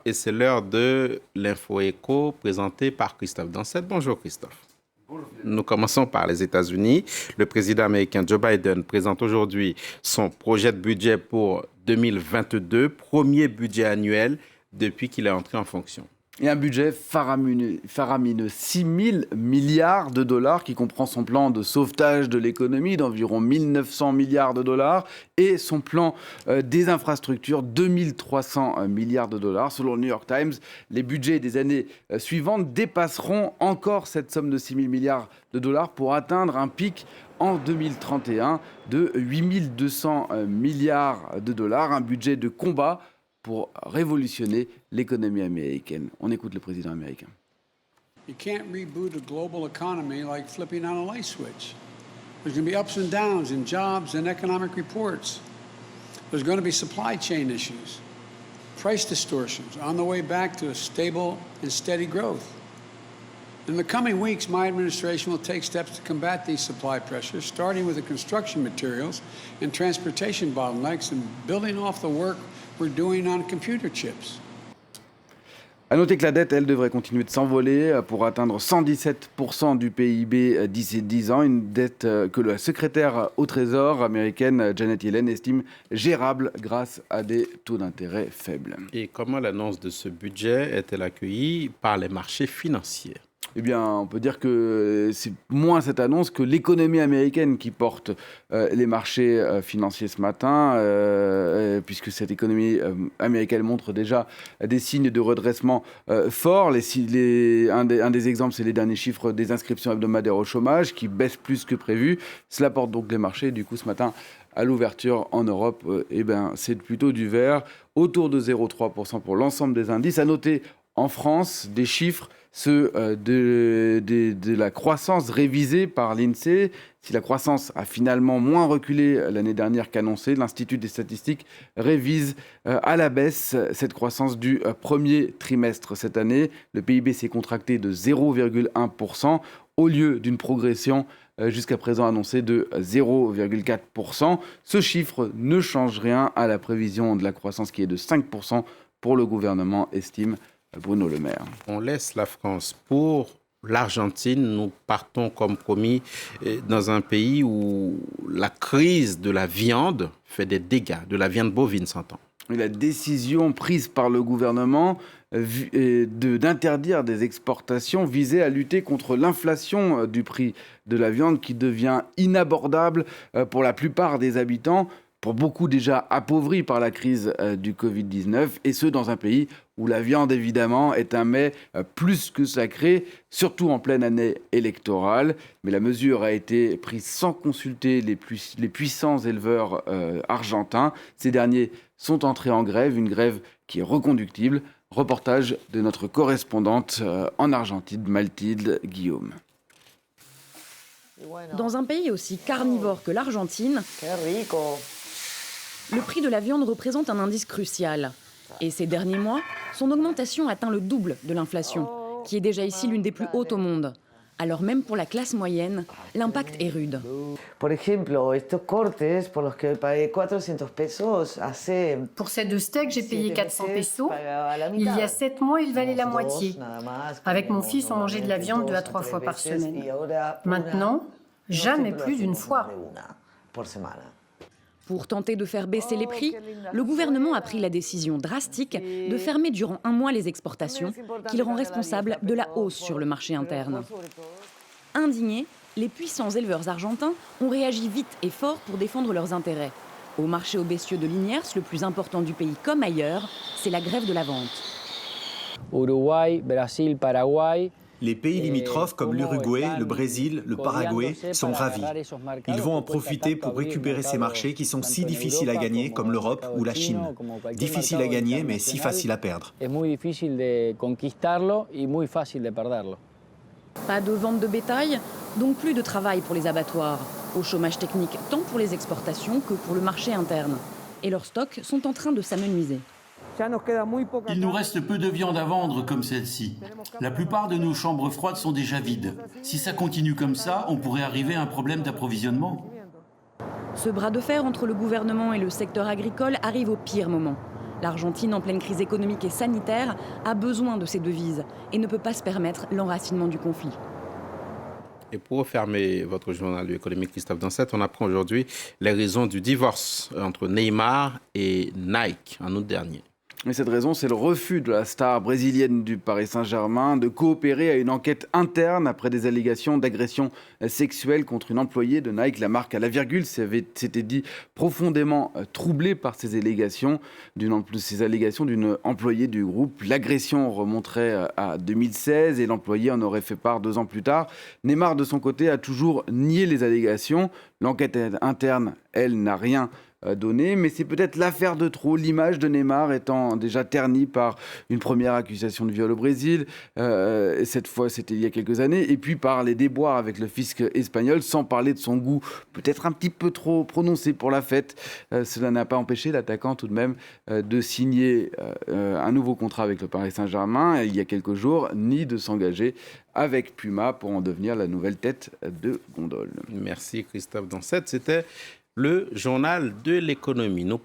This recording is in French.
et c'est l'heure de l'Info Éco présentée par Christophe Dansette. Bonjour Christophe. Nous commençons par les États-Unis. Le président américain Joe Biden présente aujourd'hui son projet de budget pour 2022, premier budget annuel depuis qu'il est entré en fonction. Et un budget faramineux, 6 000 milliards de dollars qui comprend son plan de sauvetage de l'économie d'environ 1 900 milliards de dollars et son plan des infrastructures, 2 300 milliards de dollars. Selon le New York Times, les budgets des années suivantes dépasseront encore cette somme de 6 000 milliards de dollars pour atteindre un pic en 2031 de 8 200 milliards de dollars, un budget de combat pour révolutionner l'économie américaine. On écoute le président américain. You can't reboot a global economy like flipping on a light switch. There's going to be ups and downs in jobs and economic reports. There's going to be supply chain issues, price distortions on the way back to a stable and steady growth. In the coming weeks, my administration will take steps to combat these supply pressures, starting with the construction materials and transportation bottlenecks and building off the work we're doing on computer chips. À noter que la dette, elle, devrait continuer de s'envoler pour atteindre 117% du PIB d'ici 10 ans. Une dette que la secrétaire au Trésor américaine Janet Yellen estime gérable grâce à des taux d'intérêt faibles. Et comment l'annonce de ce budget est-elle accueillie par les marchés financiers ? Eh bien, on peut dire que c'est moins cette annonce que l'économie américaine qui porte les marchés financiers ce matin, puisque cette économie américaine montre déjà des signes de redressement forts. Un des exemples, c'est les derniers chiffres des inscriptions hebdomadaires au chômage qui baissent plus que prévu. Cela porte donc les marchés. Du coup, ce matin, à l'ouverture en Europe, c'est plutôt du vert, autour de 0,3% pour l'ensemble des indices. À noter en France des chiffres, ceux de la croissance révisée par l'INSEE. Si la croissance a finalement moins reculé l'année dernière qu'annoncé, l'Institut des statistiques révise à la baisse cette croissance du premier trimestre cette année. Le PIB s'est contracté de 0,1% au lieu d'une progression jusqu'à présent annoncée de 0,4%. Ce chiffre ne change rien à la prévision de la croissance qui est de 5% pour le gouvernement, estime Bruno Le Maire. On laisse la France pour l'Argentine. Nous partons comme promis dans un pays où la crise de la viande fait des dégâts, de la viande bovine s'entend. La décision prise par le gouvernement d'interdire des exportations visait à lutter contre l'inflation du prix de la viande qui devient inabordable pour la plupart des habitants, pour beaucoup déjà appauvris par la crise du Covid-19, et ce dans un pays où la viande évidemment est un mets plus que sacré, surtout en pleine année électorale. Mais la mesure a été prise sans consulter les puissants éleveurs argentins. Ces derniers sont entrés en grève, une grève qui est reconductible. Reportage de notre correspondante en Argentine, Mathilde Guillaume. Dans un pays aussi carnivore que l'Argentine, le prix de la viande représente un indice crucial. Et ces derniers mois, son augmentation atteint le double de l'inflation, qui est déjà ici l'une des plus hautes au monde. Alors même pour la classe moyenne, l'impact est rude. Por ejemplo, estos cortes por los que pagué 400 pesos hace... Pour ces 2 steaks, j'ai payé 400 pesos. Il y a 7 mois, il valait la moitié. Avec mon fils, on mangeait de la viande 2 à 3 fois par semaine. Maintenant, jamais plus d'une fois. Pour tenter de faire baisser les prix, le gouvernement a pris la décision drastique de fermer durant 1 mois les exportations, qui le rend responsable de la hausse sur le marché interne. Indignés, les puissants éleveurs argentins ont réagi vite et fort pour défendre leurs intérêts. Au marché aux bestiaux de Liniers, le plus important du pays comme ailleurs, c'est la grève de la vente. Uruguay, Brésil, Paraguay. Les pays limitrophes comme l'Uruguay, le Brésil, le Paraguay sont ravis. Ils vont en profiter pour récupérer ces marchés qui sont si difficiles à gagner comme l'Europe ou la Chine. Difficiles à gagner mais si faciles à perdre. Pas de vente de bétail, donc plus de travail pour les abattoirs. Au chômage technique tant pour les exportations que pour le marché interne. Et leurs stocks sont en train de s'amenuiser. Il nous reste peu de viande à vendre comme celle-ci. La plupart de nos chambres froides sont déjà vides. Si ça continue comme ça, on pourrait arriver à un problème d'approvisionnement. Ce bras de fer entre le gouvernement et le secteur agricole arrive au pire moment. L'Argentine, en pleine crise économique et sanitaire, a besoin de ces devises et ne peut pas se permettre l'enracinement du conflit. Et pour refermer votre journal économique, Christophe Dansette, on apprend aujourd'hui les raisons du divorce entre Neymar et Nike en août dernier. Mais cette raison, c'est le refus de la star brésilienne du Paris Saint-Germain de coopérer à une enquête interne après des allégations d'agression sexuelle contre une employée de Nike. La marque à la virgule s'était dit profondément troublée par ces allégations d'une employée du groupe. L'agression remonterait à 2016 et l'employé en aurait fait part 2 ans plus tard. Neymar, de son côté, a toujours nié les allégations. L'enquête interne, elle, n'a rien donné, mais c'est peut-être l'affaire de trop, l'image de Neymar étant déjà ternie par une première accusation de viol au Brésil, cette fois c'était il y a quelques années, et puis par les déboires avec le fisc espagnol, sans parler de son goût peut-être un petit peu trop prononcé pour la fête. Cela n'a pas empêché l'attaquant tout de même de signer un nouveau contrat avec le Paris Saint-Germain il y a quelques jours, ni de s'engager avec Puma pour en devenir la nouvelle tête de gondole. Merci Christophe Dansette, c'était le journal de l'économie.